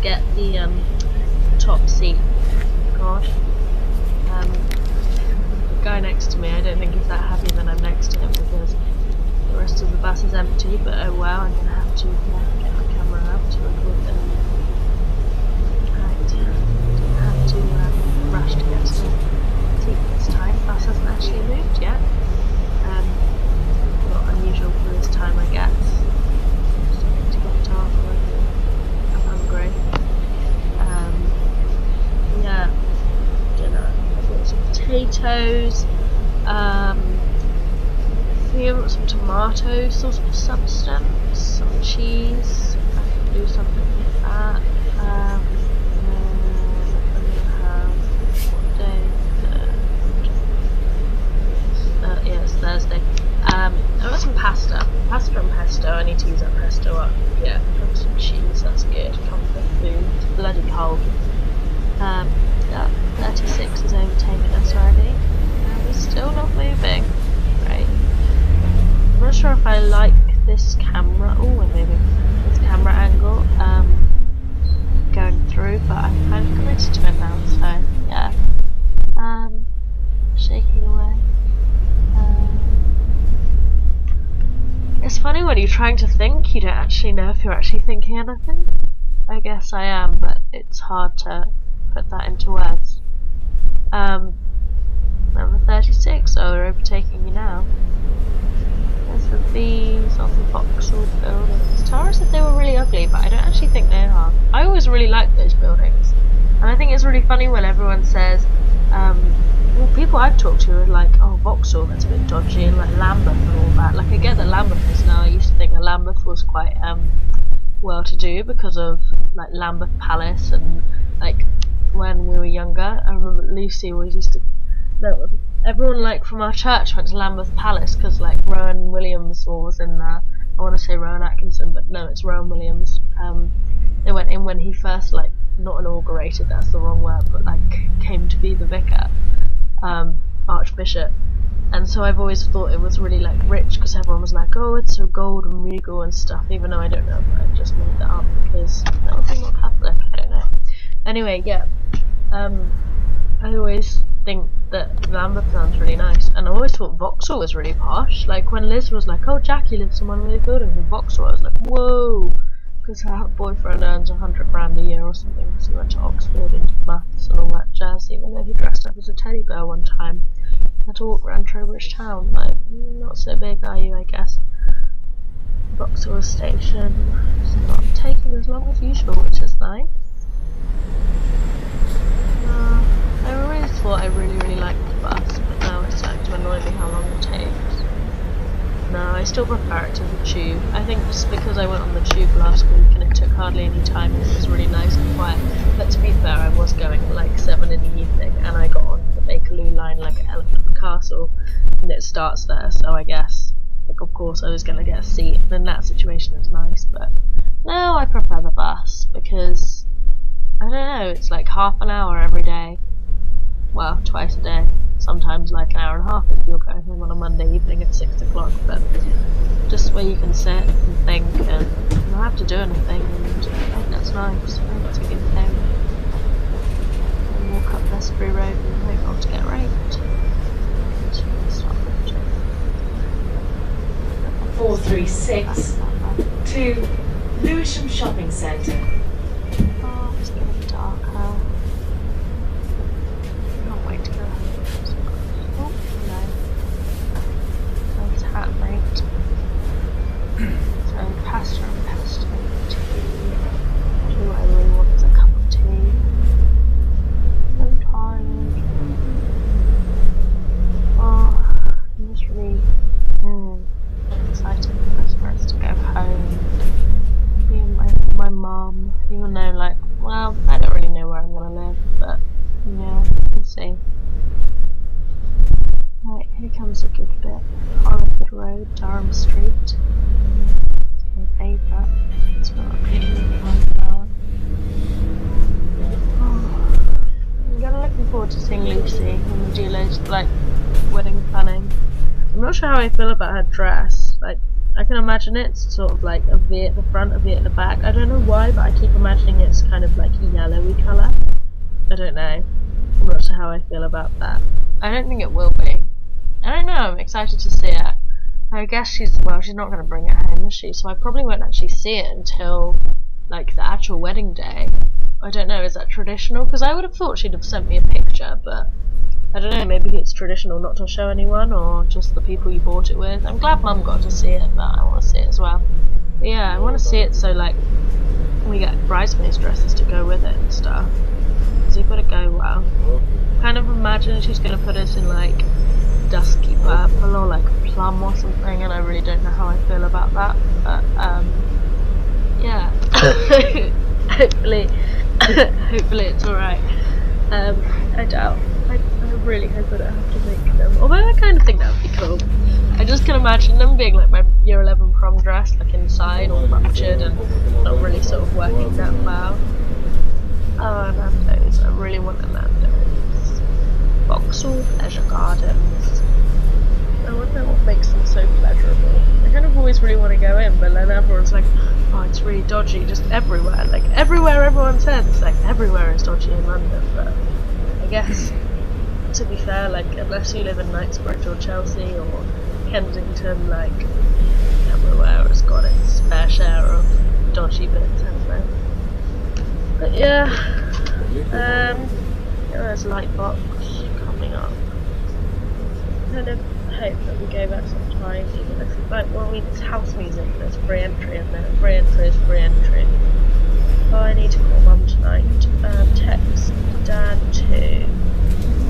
get the top seat. God. The guy next to me, I don't think he's that happy that I'm next to him because the rest of the bus is empty, but oh well, I'm gonna have to get my camera out to record them. Right, don't have to rush to get to the seat this time. The bus hasn't actually moved yet. Not unusual for this time, I guess. It's starting to get dark already. I'm hungry. Yeah, dinner. I've got some potatoes. Some tomato sort of substance, some cheese. I can do something with that. I'm gonna have what day? Yeah, it's Thursday. I've got some pasta and pesto. I need to use that pesto up. Yeah, I've got some cheese. That's good. Comfort food. It's bloody cold. Yeah, 36 has overtaken us already. We're still not moving. Right. I'm not sure if I like this camera. Oh, we're moving. This camera angle going through, but I'm kind of committed to it now. So yeah. Shaking away. It's funny when you're trying to think, you don't actually know if you're actually thinking anything. I guess I am, but it's hard to put that into words. Number 36, so we're overtaking you now. There's the bees on the Vauxhall buildings. Tara said they were really ugly, but I don't actually think they are. I always really like those buildings. And I think it's really funny when everyone says, well, people I've talked to are like, oh, Vauxhall, that's a bit dodgy, and like Lambeth and all that. Like, I get that Lambeth is now. I used to think that Lambeth was quite well to do because of like Lambeth Palace, and like when we were younger, I remember Lucy always used to. Everyone like from our church went to Lambeth Palace because like Rowan Williams was in there. I want to say Rowan Atkinson, but no, it's Rowan Williams. They went in when he first like not inaugurated. That's the wrong word, but like came to be the vicar. Archbishop, and so I've always thought it was really like rich because everyone was like, oh, it's so gold and regal and stuff, even though I don't know, but I just made that up because that would be more Catholic, I don't know. Anyway, yeah, I always think that Lambeth sounds really nice, and I always thought Vauxhall was really posh. Like when Liz was like, oh, Jackie lives in one of these buildings in Vauxhall, I was like, whoa, because her boyfriend earns £100,000 a year or something because he went to Oxford into maths and all that jazz, even though he dressed up as a teddy bear one time. Had to walk around Trowbridge Town, like, not so big are you, I guess. Vauxhall Station, it's not taking as long as usual, which is nice. I always thought I really liked the bus, but now it's starting to annoy me how long it takes. No, I still prefer it to the tube. I think just because I went on the tube last week and it took hardly any time and it was really nice and quiet. But to be fair, I was going at like 7 in the evening and I got on the Bakerloo line like at Elephant and Castle and it starts there, so I guess, like, of course I was going to get a seat, and in that situation it's nice, but no, I prefer the bus because, I don't know, it's like half an hour every day. Well, twice a day. Sometimes like an hour and a half if you're going home on a Monday evening at 6 o'clock, but just where you can sit and think and not have to do anything, and I think that's nice. I think that's a good thing. And walk up Vestbury Road and hope not to get raped. 436 to Lewisham Shopping Centre. Oh, it's getting darker. Can't wait to go home. Oh, no. Nice hat, mate. So, pasta and pesto, tea. Actually, what I really want is a cup of tea. So tired. Oh, I'm just really excited for us to go home. Me and my mum, even though, like, well, I don't really know where I'm gonna live, but yeah, we'll see. Right, here comes a good bit. Harleford Road, Durham Street. It's my favourite. It's not a half an hour. Oh, I'm kinda looking forward to seeing Lucy when we do loads of, like, wedding planning. I'm not sure how I feel about her dress. Like, I can imagine it's sort of like a V at the front, a V at the back. I don't know why, but I keep imagining it's kind of like a yellowy colour. I don't know. I'm not sure how I feel about that. I don't think it will be. I don't know, I'm excited to see it. I guess she's not going to bring it home, is she? So I probably won't actually see it until, like, the actual wedding day. I don't know, is that traditional? Because I would have thought she'd have sent me a picture, but I don't know, maybe it's traditional not to show anyone, or just the people you bought it with. I'm glad Mum got to see it, but I want to see it as well. But yeah, I want to see it so, like, we get bridesmaids dresses to go with it and stuff. Because you've got to go well. Kind of imagine she's going to put us in, like, dusky purple or like plum or something, and I really don't know how I feel about that, but yeah. hopefully it's alright. I doubt. I really hope I don't have to make them, although I kind of think that would be cool. I just can imagine them being like my year 11 prom dress, like inside all ruptured and not really sort of working that well. Oh, Nando's, I really want a Nando's. Vauxhall Pleasure Gardens. I wonder what makes them so pleasurable. I kind of always really want to go in, but then everyone's like, oh, it's really dodgy, just everywhere. Like, everywhere everyone says, it's like, everywhere is dodgy in London, but I guess, to be fair, like, unless you live in Knightsbridge or Chelsea or Kensington, like, everywhere has got its fair share of dodgy bits, hasn't it? But yeah, there's Lightbox coming up. Kind of hope that we go back sometime, even if it's like, well, it's house music, there's free entry in there. Free entry is free entry. Oh, I need to call Mum tonight. Text Dad too.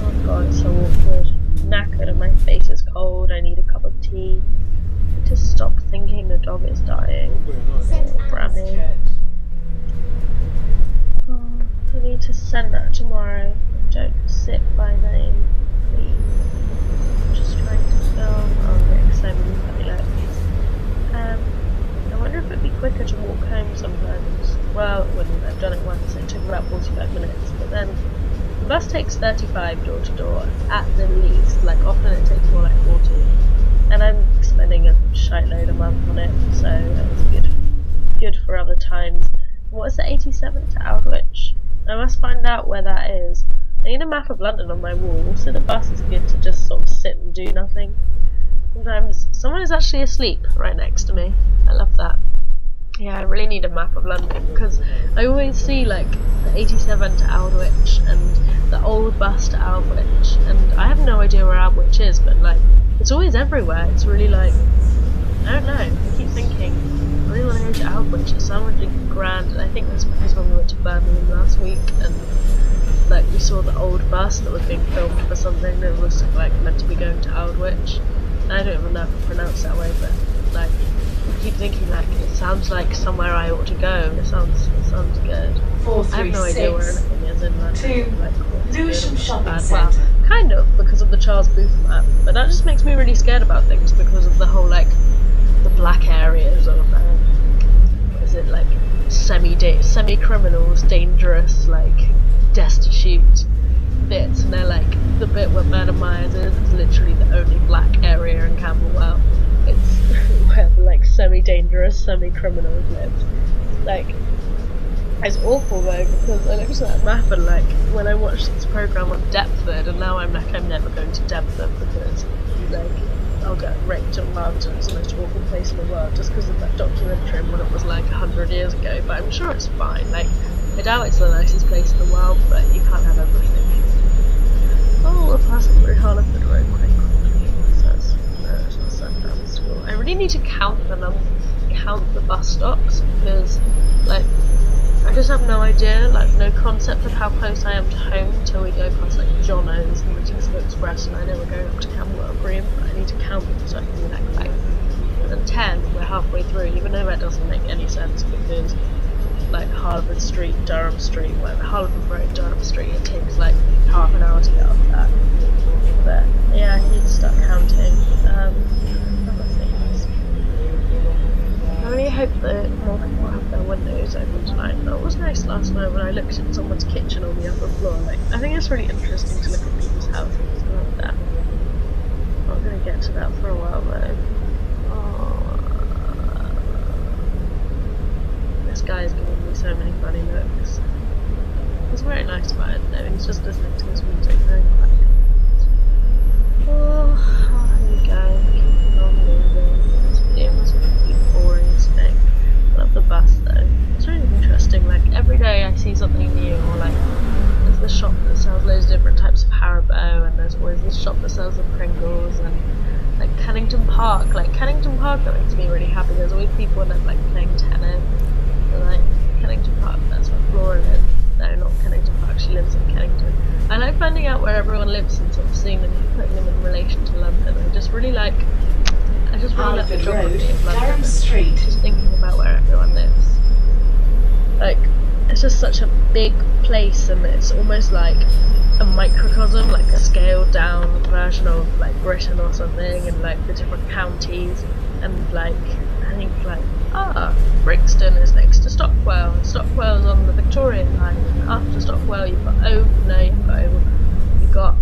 Oh god, it's so awkward. Knackered and my face is cold. I need a cup of tea. I need to stop thinking the dog is dying. Brammy. Oh, I need to send that tomorrow. Don't sit by name, please. I'm just trying to film. Oh, I'm getting so many funny looks. I wonder if it'd be quicker to walk home sometimes. Well, it wouldn't. I've done it once. It took about 45 minutes. But then the bus takes 35 door to door at the least. Like, often it takes more like 40. And I'm spending a shitload a month on it, so it's good for other times. What is the 87 to Aldwych? I must find out where that is. I need a map of London on my wall, so the bus is good to just sort of sit and do nothing. Sometimes someone is actually asleep right next to me. I love that. Yeah, I really need a map of London, because I always see like the 87 to Aldwych and the old bus to Aldwych, and I have no idea where Aldwych is, but like, it's always everywhere. It's really like, I don't know, I keep thinking, I really want to go to Aldwych. It sounds really grand, and I think that's because when we went to Birmingham last week, and like we saw the old bus that was being filmed for something that was like meant to be going to Aldwych. I don't even know if I pronounce that way, but like, I keep thinking like, it sounds like somewhere I ought to go. It sounds good. 436 I have no idea where anything is in London. to Like, Lewisham Shopping well, Centre. kind of, because of the Charles Booth map, but that just makes me really scared about things because of the whole like the black areas of what is it, like semi-criminals, dangerous, like destitute bits, and they're like the bit where Murder Myers is literally the only black area in Camberwell. It's where the like semi-dangerous, semi-criminals live. Like, it's awful though, because I looked at that map and like when I watched this programme on Deptford, and now I'm like, I'm never going to Deptford because like I'll get raped and mugged and it's the most awful place in the world just because of that documentary and when it was like 100 years ago. But I'm sure it's fine. Like, I doubt it's the nicest place in the world, but you can't have everything. Oh, we're passing through Harleford Road quite quickly. Says there's a sundown school. I really need to count the bus stops, because like I just have no idea, like no concept of how close I am to home until we go past like Johnno's and the Tesco Express, and I know we're going up to Camberwell Green, but I need to count them so I can be like, and then 10, we're halfway through, even though that doesn't make any sense, because like Harleford Street, Durham Street, whatever, Harleford Road, Durham Street, it takes like half an hour to get up that. But yeah, I need to start counting. Other things. I really hope that more people have their windows open tonight. It was nice last night when I looked at someone's kitchen on the upper floor. Like, I think it's really interesting to look at people's houses. I love that. I'm not going to get to that for a while though. Oh, guy's giving me so many funny looks. He's very nice about it though, he's just listening to his music very quietly. Oh, here we go. Keeping on moving. This video was a pretty boring thing. I love the bus though. It's really interesting, like every day I see something new, or like there's the shop that sells loads of different types of Haribo, and there's always this shop that sells the Pringles, and like Kennington Park that makes me really happy. There's always people in it like playing tennis, and like Kennington Park, that's where Flora lives. No, not Kennington Park, she lives in Kennington. I like finding out where everyone lives and sort of seeing them, putting them in relation to London. I just really like the geography of London. Durham Street. Just thinking about where everyone lives. Like, it's just such a big place, and it's almost like a microcosm, like a scaled down version of like Britain or something, and like the different counties, and like I think like Brixton is next to Stockwell, and Stockwell's on the Victorian line, and after Stockwell you've got you've got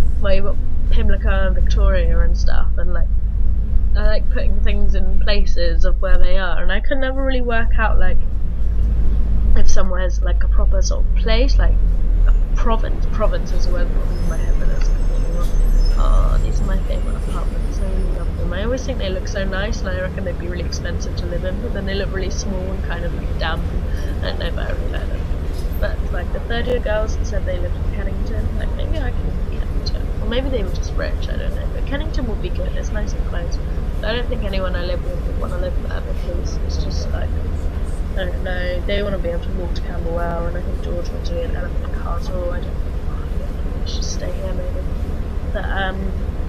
Pimlico and Victoria and stuff, and like I like putting things in places of where they are, and I can never really work out like if somewhere's like a proper sort of place, like a province is a word that pops in my head, but that's completely wrong. Oh, these are my favourite apartments, I really love them. I always think they look so nice, and I reckon they'd be really expensive to live in, but then they look really small and kind of like damp. I don't know, but I really like them. But like the third year girls that said they lived in Kennington, like maybe I can live in Kennington. Or maybe they were just rich, I don't know. But Kennington would be good, it's nice and close. But I don't think anyone I live with would want to live there, because it's just like, I don't know, they want to be able to walk to Camberwell, and I think George wants to be in Elephant and Castle. I think we should stay here maybe. But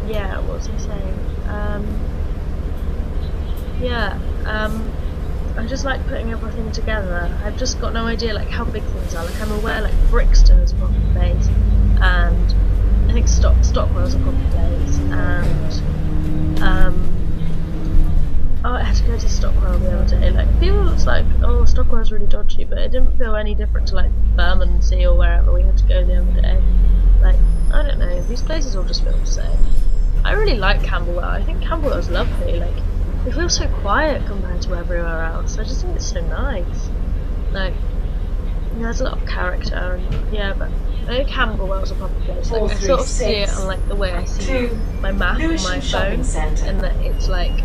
yeah, what was I saying? I just like putting everything together. I've just got no idea like how big things are. Like I'm aware like Brixton is a proper place, and I think Stockwell's a proper place, and oh, I had to go to Stockwell the other day. Like people was like, oh, Stockwell's really dodgy, but it didn't feel any different to like Bermondsey or wherever we had to go the other day. Like, I don't know, these places all just feel the same. I really like Camberwell. I think Camberwell's lovely. Like, it feels so quiet compared to everywhere else. I just think it's so nice. Like, there's a lot of character, and yeah, but I think Camberwell's a proper place. Like, I sort of see it on like the way I see my map on my phone, and that it's like,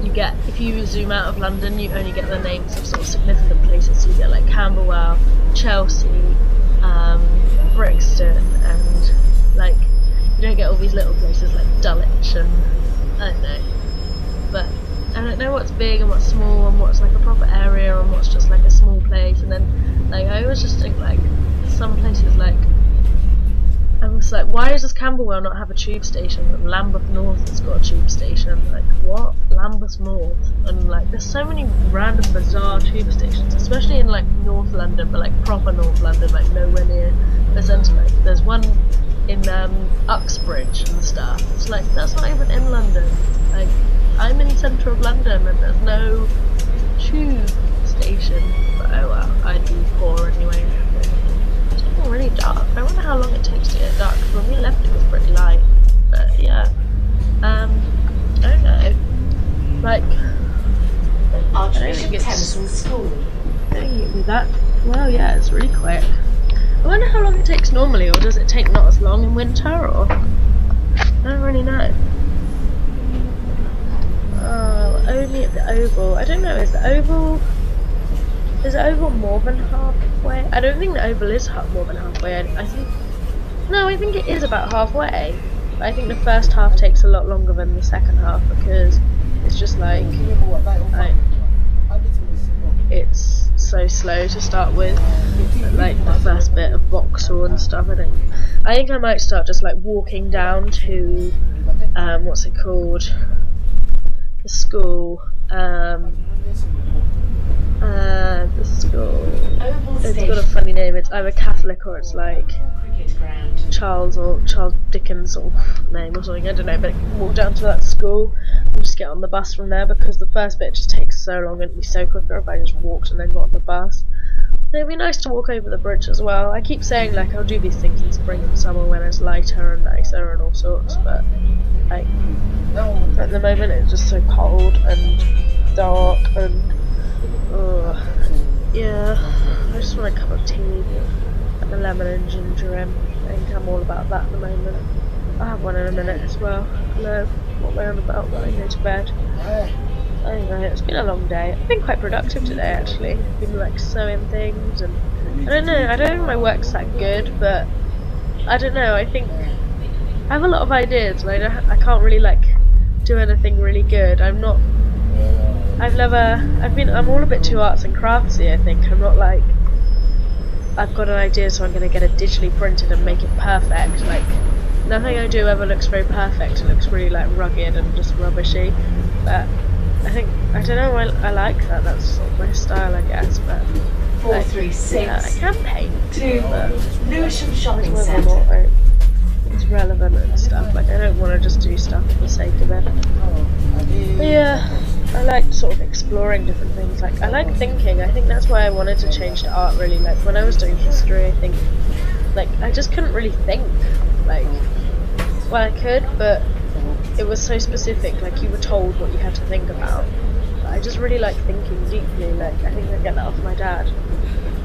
you get, if you zoom out of London, you only get the names of sort of significant places. So you get like Camberwell, Chelsea, Brixton, and like you don't get all these little places like Dulwich, and I don't know, but I don't know what's big and what's small and what's like a proper area and what's just like a small place. And then like I always just think like some places, like I was like, why does Camberwell not have a tube station? And Lambeth North has got a tube station. Like what? Lambeth North? And like there's so many random bizarre tube stations, especially in like North London, but like proper North London, like nowhere near the centre. Like there's one in Uxbridge and stuff. It's like that's not even in London. Like I'm in the centre of London and there's no tube station. But oh well, I'd be poor anyway. It's getting really dark. I wonder how long it takes to get dark, because when we left it was pretty light. But yeah, I don't know. Like, Archbishop Tennyson School. I don't think it'd be that. Well, yeah, it's really quick. I wonder how long it takes normally, or does it take not as long in winter, or I don't really know. Oh, only at the Oval. I don't know. Is the Oval more than halfway? I don't think the Oval is more than halfway. I think I think it is about halfway. But I think the first half takes a lot longer than the second half, because it's just like it's so slow to start with, like the first bit of Vauxhall and stuff. I think I might start just like walking down to what's it called, the school, the school, it's got a funny name. It's either Catholic or it's like Charles Dickens sort of name or something, I don't know, but I can walk down to that school and just get on the bus from there, because the first bit just takes so long and it'd be so quicker if I just walked and then got on the bus. It'd be nice to walk over the bridge as well. I keep saying like I'll do these things in spring and summer when it's lighter and nicer and all sorts, but like at the moment it's just so cold and dark, and Oh, yeah. I just want a cup of tea and a lemon and ginger in. I think I'm all about that at the moment. I'll have one in a minute as well. Hello. What am I on about when I go to bed? I don't know, it's been a long day. I've been quite productive today actually. I've been like sewing things and I don't know, I don't think my work's that good, but I don't know, I think I have a lot of ideas and I can't really like do anything really good. I'm all a bit too arts and craftsy, I think. I'm not like, I've got an idea so I'm gonna get it digitally printed and make it perfect. Like, nothing I do ever looks very perfect. It looks really like rugged and just rubbishy. But I don't know, I like that. That's sort of my style, I guess. But 436 yeah, I can paint. to Lewisham Shopping Whether or Centre. not it's relevant and stuff. Like, I don't want to just do stuff for the sake of it. But yeah, I like sort of exploring different things. Like, I like thinking. I think that's why I wanted to change to art. Really, like when I was doing history, I think like I just couldn't really think. Like, well, I could, but it was so specific. Like you were told what you had to think about. But I just really like thinking deeply. Like I think I get that off my dad,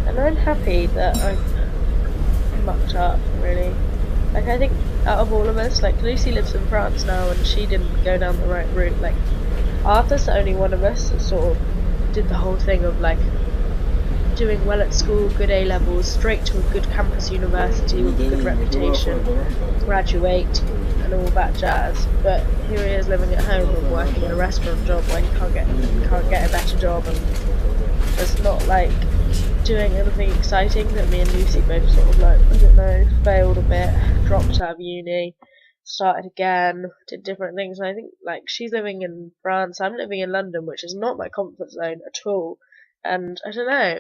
and I'm happy that I've mucked up. Really, like I think out of all of us, like Lucy lives in France now, and she didn't go down the right route. Like Arthur's the only one of us that sort of did the whole thing of like doing well at school, good A levels, straight to a good campus university with a good reputation, graduate, and all that jazz. But here he is living at home and working in a restaurant job where he can't get a better job, and just not like doing anything exciting. That me and Lucy both sort of like, I don't know, failed a bit, dropped out of uni, started again, did different things. And I think like she's living in France, I'm living in London, which is not my comfort zone at all. And I don't know.